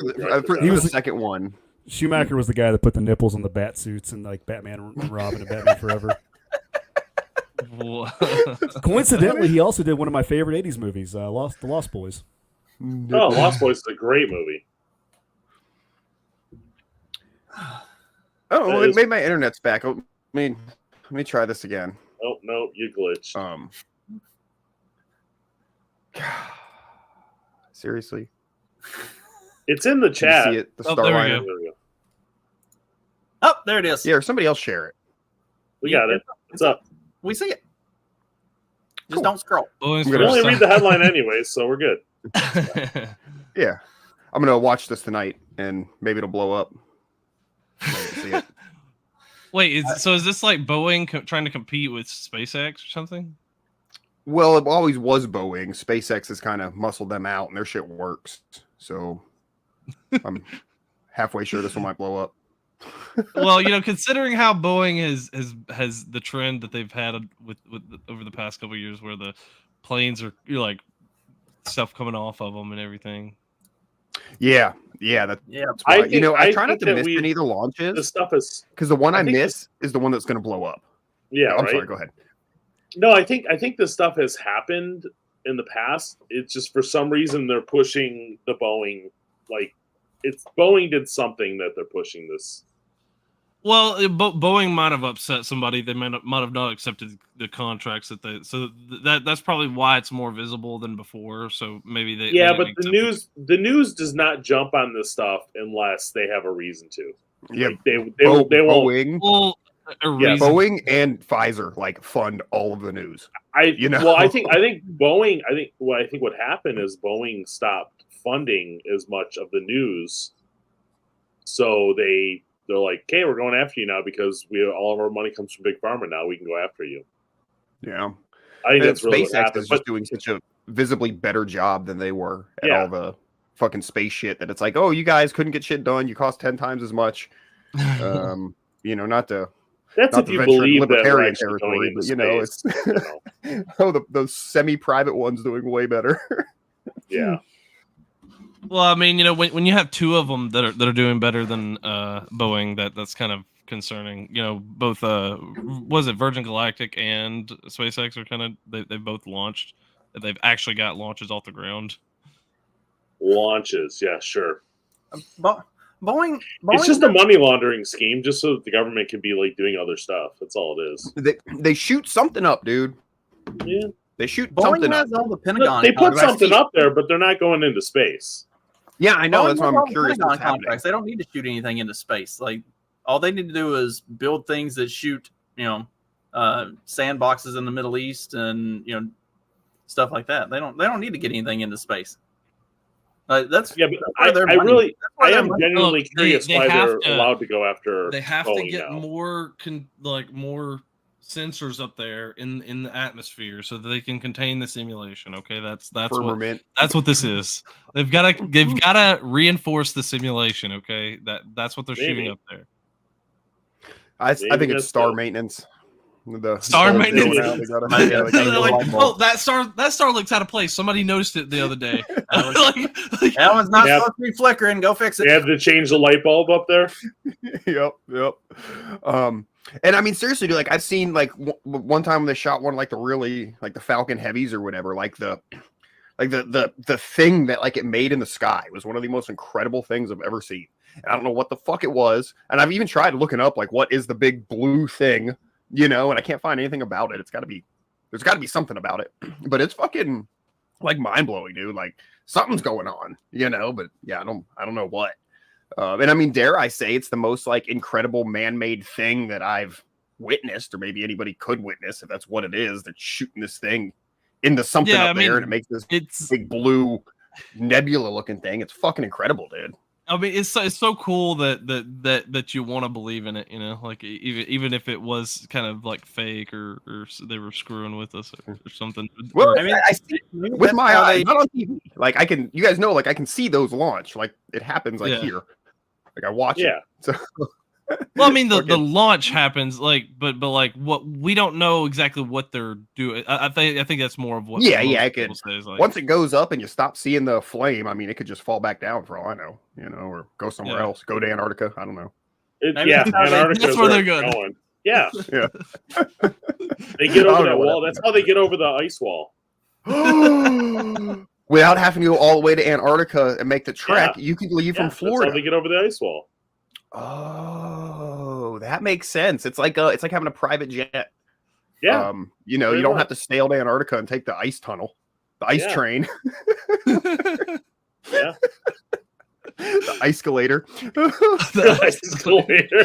he was the second one. Schumacher was the guy that put the nipples on the bat suits in like Batman and Robin and Batman Forever. Coincidentally, he also did one of my favorite '80s movies, The Lost Boys. Oh, Lost Boys is a great movie. Oh, well, it made my internet's back. Let me try this again. Oh no, you glitched. Seriously. It's in the chat. See it? The Oh, star there we liner. go. Oh, there it is. Yeah, or somebody else share it. We got it. What's up? We see it. Just don't scroll. We only read the headline anyway, so we're good. Yeah, I'm gonna watch this tonight, and maybe it'll blow up. See it. Wait, is this like Boeing trying to compete with SpaceX or something? Well, it always was Boeing. SpaceX has kind of muscled them out, and their shit works. So I'm halfway sure this one might blow up. Well, considering how Boeing has the trend that they've had with over the past couple of years, where the planes are like stuff coming off of them and everything. Yeah, that's why. I try not to miss any of the launches. The stuff is because the one I miss is the one that's going to blow up. Yeah, I'm right? sorry. Go ahead. No, I think this stuff has happened in the past. It's just for some reason they're pushing the Boeing. Like, it's Boeing did something that they're pushing this. Well, Boeing might have upset somebody. They might have not accepted the contracts that they. So that's probably why it's more visible than before. So maybe they. Yeah, but the news does not jump on this stuff unless they have a reason to. Yeah, like they Boeing. won't. Yeah, Boeing and Pfizer fund all of the news. Well, I think Boeing. I think what happened is Boeing stopped funding as much of the news, so they're like, "Okay, we're going after you now because all of our money comes from Big Pharma. Now we can go after you." Yeah, I think that's really what SpaceX happened. is just doing such a visibly better job than they were at all the fucking space shit. That it's like, oh, you guys couldn't get shit done. You cost 10 times as much. Not to. That's not if to you venture into believe that we're libertarian actually territory, going but into it's those semi-private ones doing way better. Yeah. Well, I mean, when you have two of them that are doing better than Boeing, that's kind of concerning. Both was it Virgin Galactic and SpaceX are kind of they've both launched. They've actually got launches off the ground. Launches, yeah, sure. Boeing. It's just a money laundering scheme, just so that the government can be like doing other stuff. That's all it is. They shoot something up, dude. Yeah, they shoot Boeing something has up. all the Pentagon. They put something up there, but they're not going into space. Yeah, I know. Boeing That's why has all I'm the curious. Pentagon What's happening. contracts. They don't need to shoot anything into space. Like, all they need to do is build things that shoot, sandboxes in the Middle East and stuff like that. They don't need to get anything into space. That's but I am genuinely curious why they're allowed to go after. They have Boeing to get now. more sensors up there in the atmosphere so that they can contain the simulation. Okay, that's what this is. They've got to reinforce the simulation. Okay, that's what they're shooting up there. I think it's star maintenance. The Star maintenance. Well, that Starlink's out of place. Somebody noticed it the other day. That one's not supposed to be flickering. Go fix it. They have to change the light bulb up there. Yep. And I mean, seriously, dude, like I've seen like one time when they shot one like the Falcon Heavies or whatever, like the thing that like it made in the sky was one of the most incredible things I've ever seen. And I don't know what the fuck it was, and I've even tried looking up like what is the big blue thing. And I can't find anything about it. There's got to be something about it, but it's fucking like mind blowing, dude. Like something's going on, but yeah, I don't know what. And I mean, dare I say it's the most like incredible man-made thing that I've witnessed, or maybe anybody could witness if that's what it is. That's shooting this thing into something up there, and it makes this big blue nebula looking thing. It's fucking incredible, dude. I mean, it's so cool that you want to believe in it, you know, like even if it was kind of like fake or they were screwing with us or something. Well, I mean, I see with my eyes, not on TV. Like I can, you guys know, like I can see those launch. Like it happens, like here. Like I watch it. So. Well, I mean, the launch happens, like, but like what we don't know exactly what they're doing. I think that's more of what. Yeah, it could. Say is like, once it goes up and you stop seeing the flame, I mean, it could just fall back down for all I know, you know, or go somewhere else, go to Antarctica. I don't know. Antarctica. That's where they're going. Yeah, yeah. They get over that wall. That's how they get over the ice wall. Without having to go all the way to Antarctica and make the trek, you could leave from Florida. That's how they get over the ice wall. Oh, that makes sense. It's like having a private jet. Yeah. You know, you don't have to sail to Antarctica and take the ice tunnel, the ice train. Yeah. The escalator. The escalator.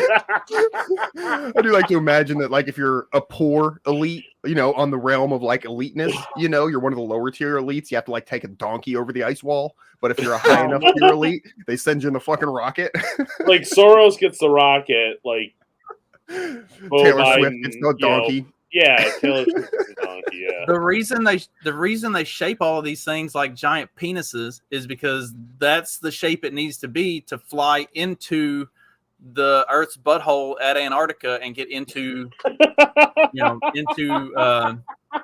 I do like to imagine that, like, if you're a poor elite, you know, on the realm of like eliteness, you know, you're one of the lower tier elites, you have to like take a donkey over the ice wall. But if you're a high enough tier elite, they send you in the fucking rocket. Like Soros gets the rocket, like Taylor Swift gets no donkey. Yeah, Taylor Swift gets the donkey. Yeah. The reason they shape all of these things like giant penises is because that's the shape it needs to be to fly into the Earth's butthole at Antarctica and get into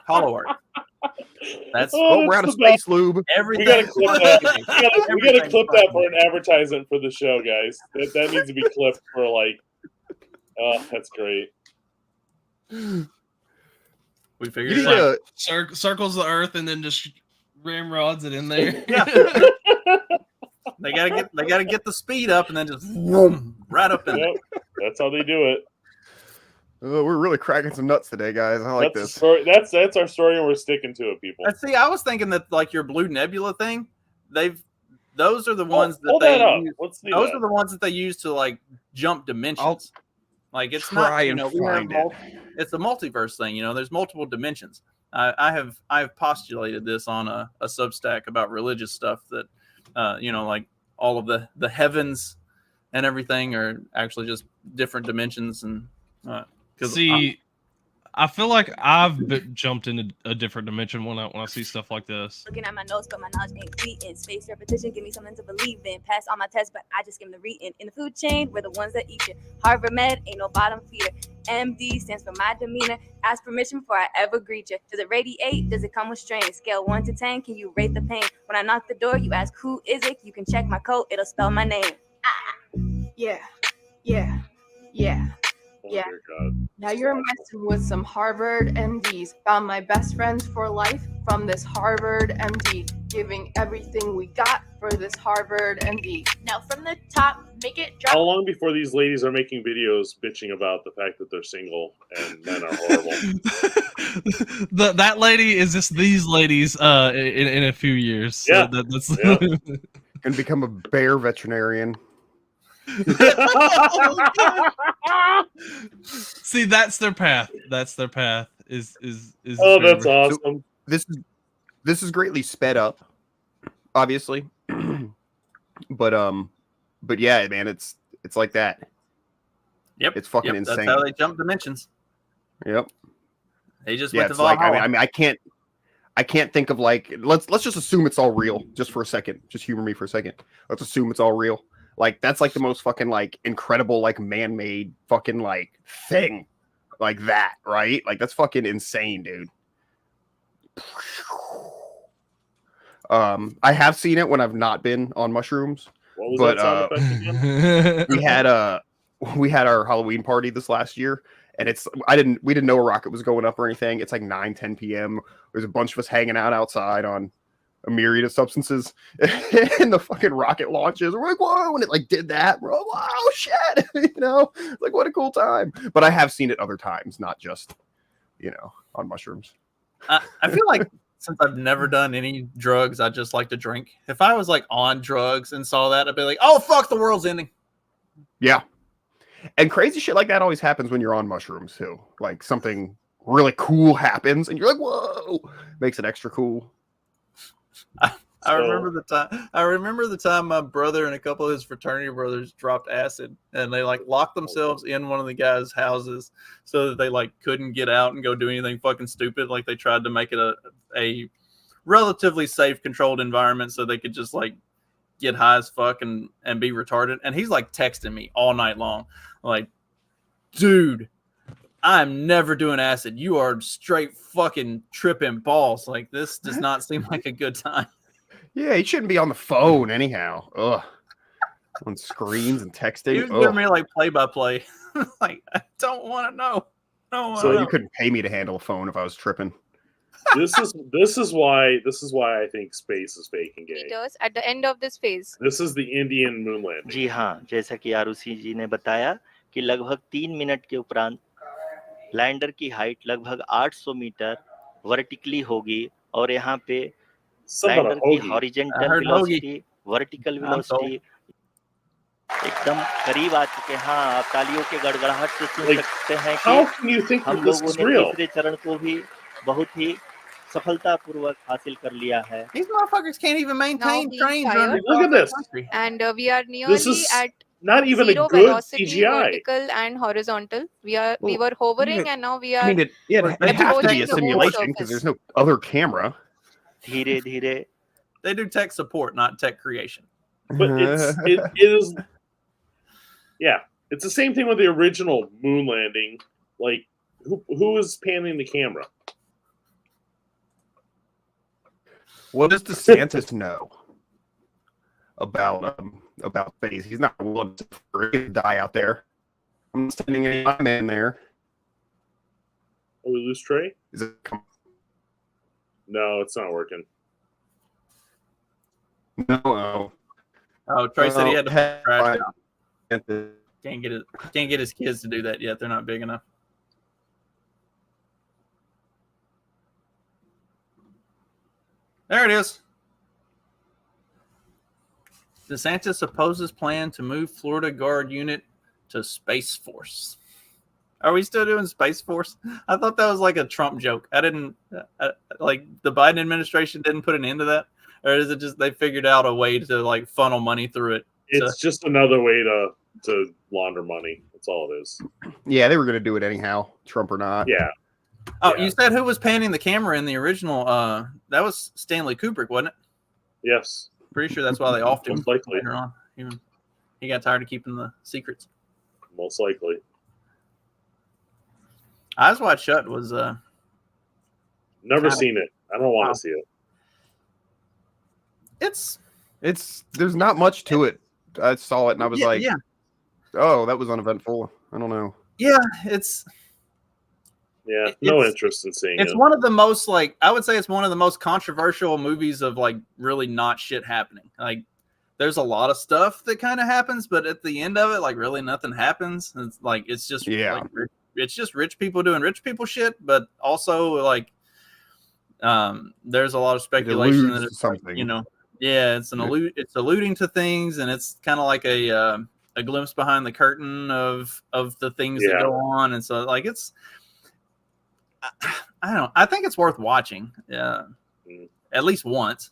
Hollow Earth. That's we're out of space lube. We gotta clip that. We gotta clip that for an advertisement for the show, guys. That needs to be clipped for like. Oh, that's great. We figured it out. Circles the Earth and then just ramrods it in there. Yeah. They gotta get the speed up and then just vroom, right up in there. That's how they do it. We're really cracking some nuts today, guys. I like this. That's our story, and we're sticking to it, people. See, I was thinking that like your Blue Nebula thing, those are the ones that hold they that up. use, Let's see those that. are the ones that they use to like jump dimensions. Like it's try not, you and know, find it. It's a multiverse thing. You know, there's multiple dimensions. I have postulated this on a Substack about religious stuff that, you know, like all of the heavens and everything are actually just different dimensions. And see, I feel like I've jumped into a different dimension when I see stuff like this. Looking at my notes, but my knowledge ain't fleeting. Space repetition, give me something to believe in. Pass all my tests, but I just give them the reading. In the food chain, we're the ones that eat it. Harvard Med, ain't no bottom feeder. MD stands for my demeanor. Ask permission before I ever greet you. Does it radiate? Does it come with strain? Scale 1 to 10, can you rate the pain? When I knock the door, you ask who is it? You can check my code, it'll spell my name. Yeah. Now you're messing with some Harvard MDs. Found my best friends for life from this Harvard MD. Giving everything we got for this Harvard MD. Now from the top, make it drop. How long before these ladies are making videos bitching about the fact that they're single and men are horrible? That lady is just these ladies in a few years. So Yeah. That's Gonna become a bear veterinarian. See, that's their path. That's their path. Is Oh, that's bear. awesome. This is greatly sped up, obviously. but yeah, man, it's like that. Yep, it's fucking insane. That's how they jump dimensions. Yep. They just Yeah, went to it's like Valhalla. I mean, I can't think of like let's just assume it's all real just for a second. Just humor me for a second. Let's assume it's all real. Like that's like the most fucking like incredible like man-made fucking like thing like that, right? Like that's fucking insane, dude. I have seen it when I've not been on mushrooms. What was but that sound effect again? we had our Halloween party this last year, and we didn't know a rocket was going up or anything. It's like 9-10 p.m. There's a bunch of us hanging out outside on a myriad of substances, and the fucking rocket launches. We're like, whoa, and it like did that. Bro, wow, shit, you know, like what a cool time. But I have seen it other times, not just, you know, on mushrooms. I feel like since I've never done any drugs, I just like to drink. If I was like on drugs and saw that, I'd be like, oh fuck, the world's ending. Yeah. And crazy shit like that always happens when you're on mushrooms too. Like something really cool happens and you're like, whoa, makes it extra cool. I remember the time my brother and a couple of his fraternity brothers dropped acid, and they like locked themselves in one of the guys' houses so that they like couldn't get out and go do anything fucking stupid. Like they tried to make it a relatively safe, controlled environment so they could just like get high as fuck and be retarded. And he's like texting me all night long, like, dude, I'm never doing acid. You are straight fucking tripping balls. Like, this does not seem like a good time. Yeah, he shouldn't be on the phone anyhow. Ugh. On screens and texting. He was giving me like play-by-play. Like, I don't want to know. So you couldn't pay me to handle a phone if I was tripping. This is why I think space is fake and gay. Meters at the end of this phase. This is the Indian moon landing. जी हाँ, जैसा कि आरुषि जी ने बताया कि लगभग 3 minute के उपरांत lander की हाइट लगभग 800 मीटर वर्टिकली होगी और यहाँ पे लैंडर की हॉरिजॉन्टल वेलोसिटी, वर्टिकल वेलोसिटी एकदम करीब आ चुके हैं। हाँ, आप तालियों के गड़गड़ाहट से सुन सकते हैं कि हम लोगों ने तीसरे चरण को भी बहुत ही सफलतापूर्वक हासिल कर लिया है। These motherfuckers can't even maintain trains. Look at this. And we are nearly at not even zero a good velocity, CGI. vertical and horizontal. We were hovering and now we are. I mean, it has to be a approaching the moon simulation because surface. there's no other camera. धीरे धीरे They do tech support, not tech creation. But it is, yeah, it's the same thing with the original moon landing. Like, who is panning the camera? What does DeSantis know about space? He's not willing to die out there. I'm not sending any of my men there. Oh, we lose Trey? Is it? No, it's not working. No. Oh, Trey said he had to crash out. out. Can't get his kids to do that yet. They're not big enough. There it is. DeSantis opposes plan to move Florida Guard unit to Space Force. Are we still doing Space Force? I thought that was like a Trump joke. I didn't like the Biden administration didn't put an end to that, or is it just they figured out a way to like funnel money through it? It's just another way to launder money. That's all it is. Yeah, they were going to do it anyhow, Trump or not. Yeah. Oh, you said who was panning the camera in the original? That was Stanley Kubrick, wasn't it? Yes. Pretty sure that's why they offed him Most likely. later on. He got tired of keeping the secrets. Most likely. Eyes Wide Shut was never seen it. I don't want to see it. It's there's not much to it. I saw it and I was like, oh, that was uneventful. I don't know. Yeah, no interest in seeing it. It's one of the most I would say it's one of the most controversial movies of like really not shit happening. Like there's a lot of stuff that kind of happens, but at the end of it, like really nothing happens. It's like it's just it's just rich people doing rich people shit, but also like there's a lot of speculation that it's something, it's it's alluding to things, and it's kind of like a glimpse behind the curtain of the things that go on, and so like it's I don't know. I think it's worth watching at least once.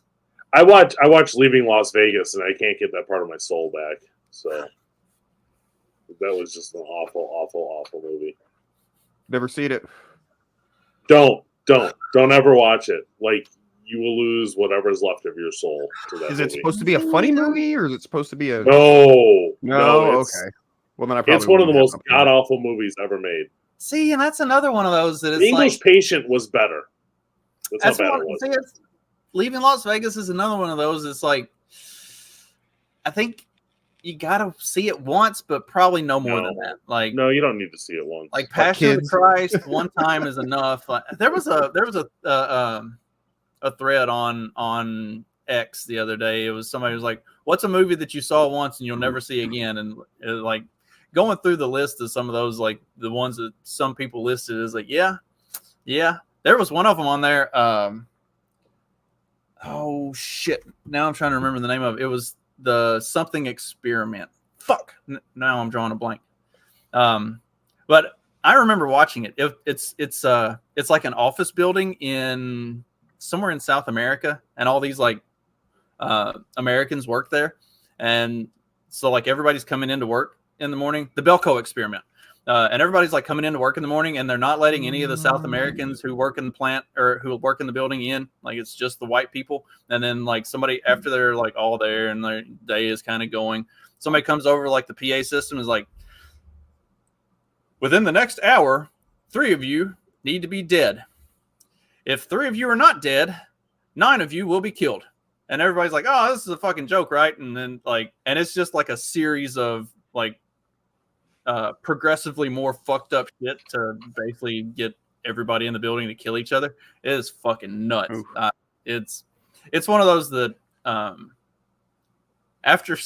I watched Leaving Las Vegas, and I can't get that part of my soul back. So that was just an awful movie. Never seen it. Don't ever watch it. Like, you will lose whatever's left of your soul to that Is it movie. supposed to be a funny movie, or is it supposed to be a No. Okay. Well, then I probably it's one of the wouldn't have most something. god awful movies ever made. See, and that's another one of those that The it's English like Patient was better. That's how bad what- it was. see, it's- Leaving Las Vegas is another one of those. It's like I think you gotta see it once, but probably no more than that. Like no, you don't need to see it once. Like Passion of the Christ, one time is enough. Like, there was a thread on X the other day. It was somebody was like, "What's a movie that you saw once and you'll never see again?" And it was like going through the list of some of those, like the ones that some people listed, is like, yeah. There was one of them on there. Oh shit! Now I'm trying to remember the name of it. It was the something experiment. Fuck! Now I'm drawing a blank. But I remember watching it. It's like an office building in somewhere in South America, and all these like Americans work there, and so like everybody's coming into work in the morning. The Belko experiment. And everybody's like coming into work in the morning, and they're not letting any of the South Americans who work in the plant or who work in the building in. Like it's just the white people. And then like somebody after they're like all there and their day is kind of going, somebody comes over like the PA system is like, within the next hour, 3 of you need to be dead. If 3 of you are not dead, 9 of you will be killed. And everybody's like, oh, this is a fucking joke, right? And then like, and it's just like a series of like progressively more fucked up shit to basically get everybody in the building to kill each other. It is fucking nuts. It's one of those that after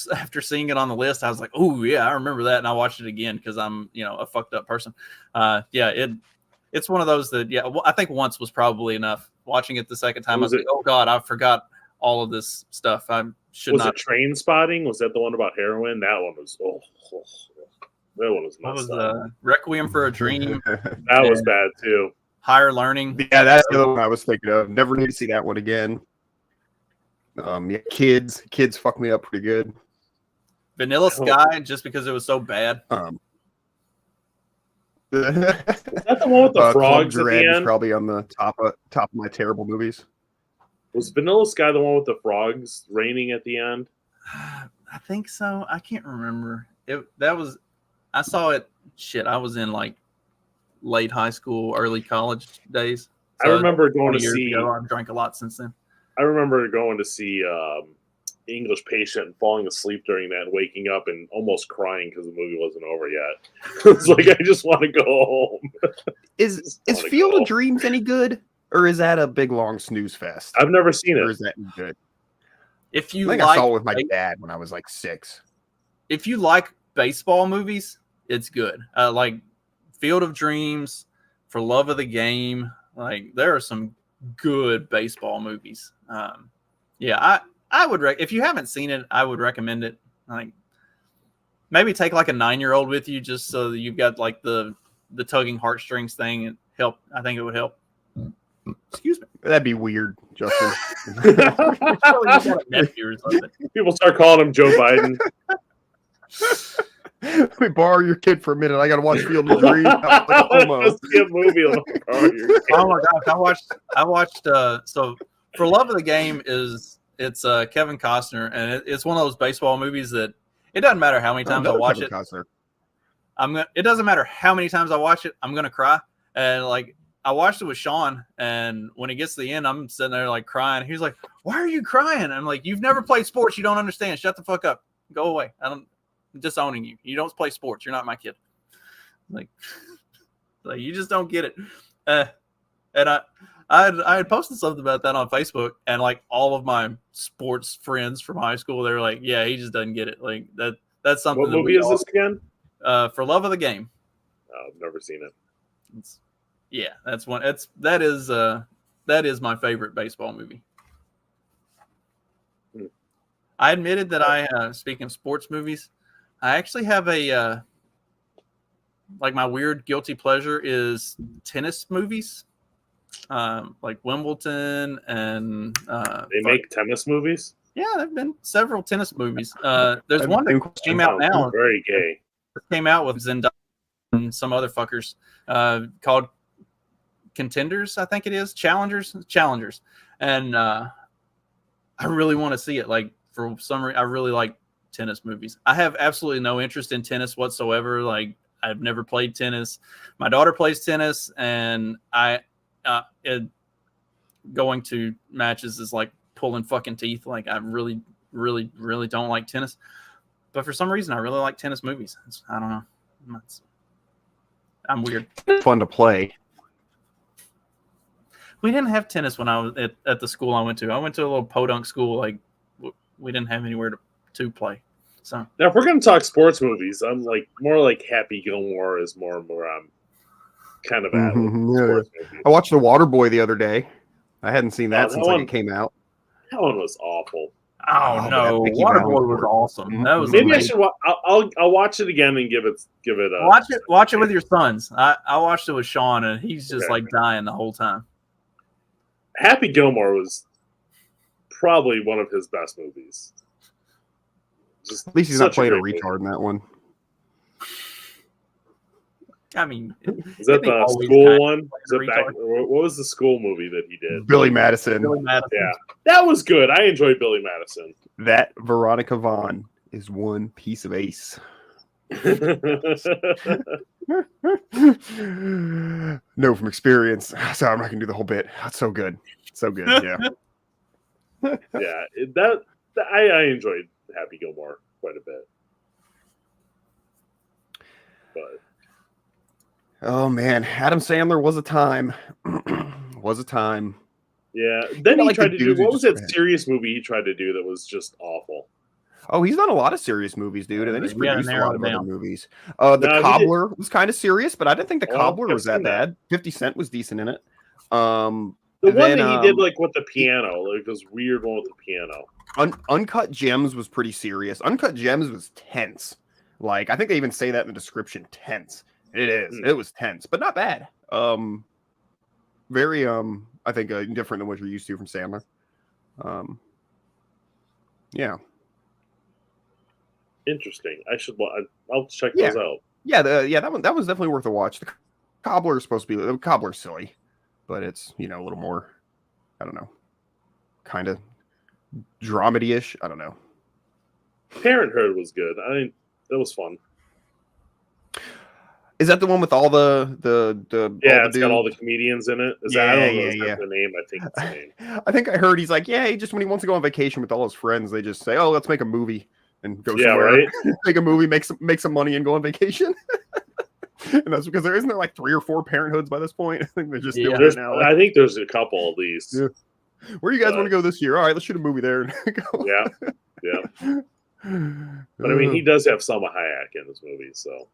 seeing it on the list, I was like, oh yeah, I remember that, and I watched it again because I'm a fucked up person. It's one of those that I think once was probably enough. Watching it the second time, I was like, oh god, I forgot all of this stuff. I should not. Was it Train Spotting? Was that the one about heroin? That one was that one was messed up. Requiem for a Dream. That was bad too. Higher Learning. Yeah, that's the other one I was thinking of. Never need to see that one again. Kids fucked me up pretty good. Vanilla Sky, just because it was so bad. Is that the one with the frogs at the end? Is probably on the top of my terrible movies. Was Vanilla Sky the one with the frogs raining at the end? I think so. I can't remember. I saw it. Shit, I was in like late high school, early college days. So I remember going to see. I've drank a lot since then. I remember going to see English Patient and falling asleep during that, and waking up and almost crying because the movie wasn't over yet. It's like I just want to go home. Is Field of Dreams any good, or is that a big long snooze fest? I've never seen it. Or is that good? If you I saw it with my dad when I was like 6. If you like baseball movies, it's good. Like Field of Dreams, For Love of the Game. Like there are some good baseball movies. I would if you haven't seen it, I would recommend it. Like maybe take like a 9-year-old with you, just so that you've got like the tugging heartstrings thing and help. I think it would help. Excuse me. That'd be weird, Justin. People start calling him Joe Biden. Let me borrow your kid for a minute. I got to watch Field of Dreams. Let's see a movie. Oh my gosh, I watched. So For Love of the Game it's Kevin Costner, and it's one of those baseball movies that it doesn't matter how many times I watch it. It doesn't matter how many times I watch it. I'm gonna cry. And like I watched it with Sean, and when it gets to the end, I'm sitting there like crying. He's like, "Why are you crying?" I'm like, "You've never played sports. You don't understand. Shut the fuck up. Go away. I'm disowning you. You don't play sports. You're not my kid." Like you just don't get it. And I had posted something about that on Facebook, and like all of my sports friends from high school, they were like, "Yeah, he just doesn't get it." Like that's something. What movie is this again? For Love of the Game. Oh, I've never seen it. That's one. That is my favorite baseball movie. I admitted that I speaking of sports movies, I actually have a like my weird guilty pleasure is tennis movies. Like Wimbledon and they make tennis movies. Yeah, there've been several tennis movies. There's one that came out now. Very gay. Came out with Zendaya and some other fuckers called Contenders, I think it is. Challengers. And I really want to see it. Like for some reason, I really like tennis movies. I have absolutely no interest in tennis whatsoever. Like I've never played tennis. My daughter plays tennis, and going to matches is like pulling fucking teeth. Like I really, really, really don't like tennis. But for some reason, I really like tennis movies. I don't know. I'm weird. Fun to play. We didn't have tennis when I was at the school I went to. I went to a little podunk school. Like we didn't have anywhere to play. So now, if we're going to talk sports movies, I'm like more like Happy Gilmore is more where I'm kind of at. Sports movies. I watched The Waterboy the other day. I hadn't seen that since it came out. That one was awful. Oh no, Waterboy was awesome. That was maybe amazing. I should. I'll watch it again and give it. Watch it with your sons. I watched it with Sean, and he's just like dying the whole time. Happy Gilmore was probably one of his best movies. Just At least he's not such playing a great retard in that one. I mean, Is that Jimmy the always school kinda one? plays Is a that back, retard. what was the school movie that he did? Billy Madison. Billy Madison. Yeah, that was good. I enjoyed Billy Madison. That Veronica Vaughn is one piece of ace. No, from experience. So I'm not gonna do the whole bit. That's so good. So good. Yeah. Yeah, I enjoyed Happy Gilmore quite a bit. But Oh man, Adam Sandler was a time. Was a time. yeah, then he like tried the to do dudes who what was just that serious movie he tried to do that was just awful? Oh, he's done a lot of serious movies, dude, and then he's You gotta produced a narrow lot it of other down. movies. The No, he did- Cobbler was kind of serious, but I didn't think the Oh, Cobbler I've was that seen that. bad. 50 Cent was decent in it. The And one then, that he did like with the piano, like this weird one with the piano. Uncut Gems was pretty serious. Uncut Gems was tense. Like I think they even say that in the description. Tense. It is. It was tense, but not bad. Very I think different than what you're used to from Sandler. Yeah. Interesting. I'll check Yeah. those out. Yeah, that was definitely worth a watch. The Cobbler is supposed to be the Cobbler's silly, but it's a little more, I don't know, kind of dramedy-ish. I don't know. Parenthood was good. I think that was fun. Is that the one with all the Yeah, it's got all the comedians in it. Is that, I don't know if yeah. that's the name. I think it's the name. I think I heard he's like, yeah, he just when he wants to go on vacation with all his friends, they just say, oh, let's make a movie and go Yeah, somewhere. right? Make a movie, make some money, and go on vacation. And that's because isn't there like 3 or 4 Parenthoods by this point? I think they're just doing it now. I think there's a couple at least. Yeah. Where do you guys want to go this year? All right, let's shoot a movie there. And go. Yeah. But I mean, he does have Selma Hayek in this movie, so.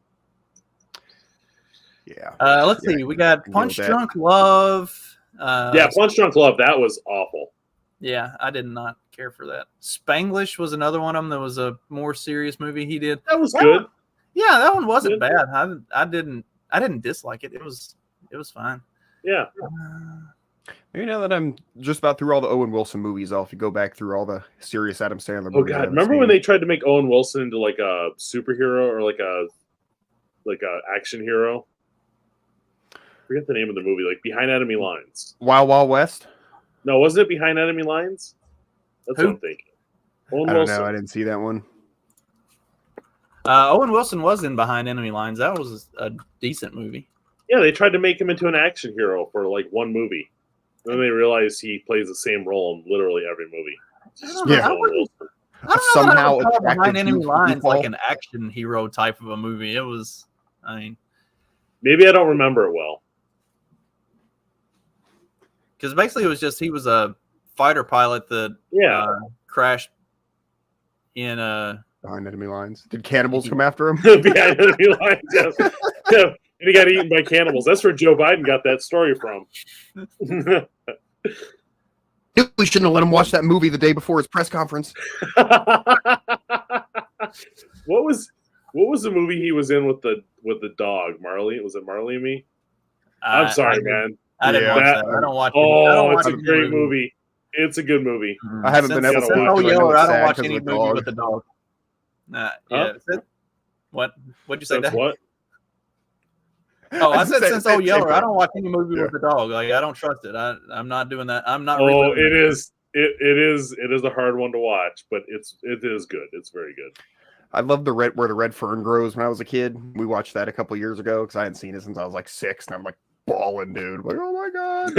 Yeah. Let's see. We got deal Punch with that. Drunk Love. Yeah, Punch Drunk Love. That was awful. Yeah, I did not care for that. Spanglish was another one of them that was a more serious movie he did. That was good. Yeah, that one wasn't Good. bad. I didn't dislike it. It was fine. Yeah. Maybe now that I'm just about through all the Owen Wilson movies, I'll have to go back through all the serious Adam Sandler movies. Oh I God! haven't Remember when seen. they tried to make Owen Wilson into like a superhero or like a action hero? I forget the name of the movie. Like Behind Enemy Lines. Wild Wild West? No, wasn't it Behind Enemy Lines? That's Who? what I'm thinking. Owen I don't Wilson. know. I didn't see that one. Owen Wilson was in Behind Enemy Lines. That was a decent movie. Yeah, they tried to make him into an action hero for like one movie. Then they realized he plays the same role in literally every movie. Yeah. I don't know Somehow how I would call attracted Behind to Enemy Lines people. like an action hero type of a movie. It was, I mean, Maybe I don't remember it well. because basically it was just he was a fighter pilot that crashed in Behind Enemy Lines. Did cannibals come after him? Behind Enemy Lines, yes. Yeah. And he got eaten by cannibals. That's where Joe Biden got that story from. We shouldn't have let him watch that movie the day before his press conference. What was the movie he was in with the dog? Marley? Was it Marley and Me? I'm sorry, man. I didn't watch that. I don't watch. Oh, I don't it's watch a any great movie. It's a good movie. I haven't been able to watch it. Yeller, I don't sad watch 'cause any of the movie dog. with the dog. Yeah. Huh? What? What'd you say? That's Dad? what? Oh, I said Same- since same- Oh Yeller, same I don't watch any thing. movie Yeah. with the dog. Like I don't trust it. I'm not doing that. I'm not. Oh, reliving it is. It is a hard one to watch, but it is good. It's very good. I love where the red fern grows. When I was a kid, we watched that a couple years ago because I hadn't seen it since I was like 6, and I'm like bawling, dude. Like, oh my god!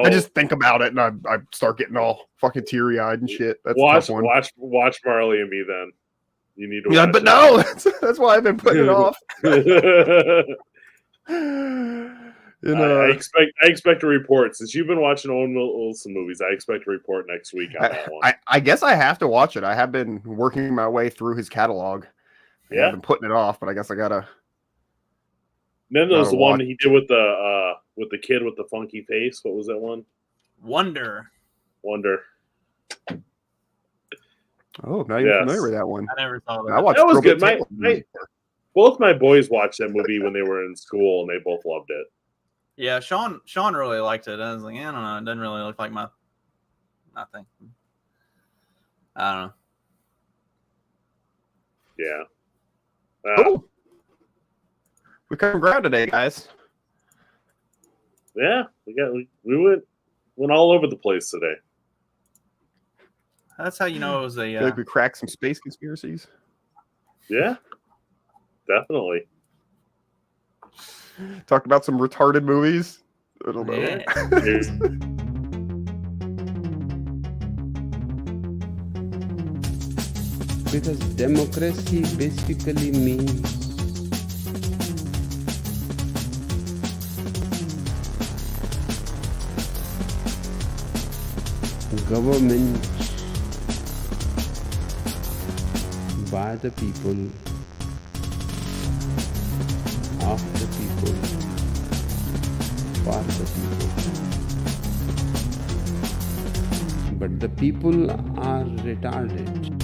I just think about it, and I start getting all fucking teary eyed and shit. That's a tough one. Watch Marley and Me. Then you need to. Yeah, watch but it. no, that's why I've been putting it off. I expect a report since you've been watching Owen Wilson movies. I expect a report next week on that one. I guess I have to watch it. I have been working my way through his catalog. Yeah. I've been putting it off, but I guess I gotta. Then there's the one watch. he did with the kid with the funky face. What was that one? Wonder. Wonder. Oh, I'm not even Yes. familiar with that one. I never saw that. I watched That was Throwback good. Taylor. Both my boys watched that movie when they were in school, and they both loved it. Yeah, Sean really liked it. I was like, I don't know, it doesn't really look like my I think. I don't know. Yeah. Oh, we covered ground today, guys. Yeah, we went all over the place today. That's how you know it was I feel like we cracked some space conspiracies. Yeah, definitely. Talked about some retarded movies. I don't know. Yeah. Because democracy basically means government by the people, of the people, for the people. But the people are retarded.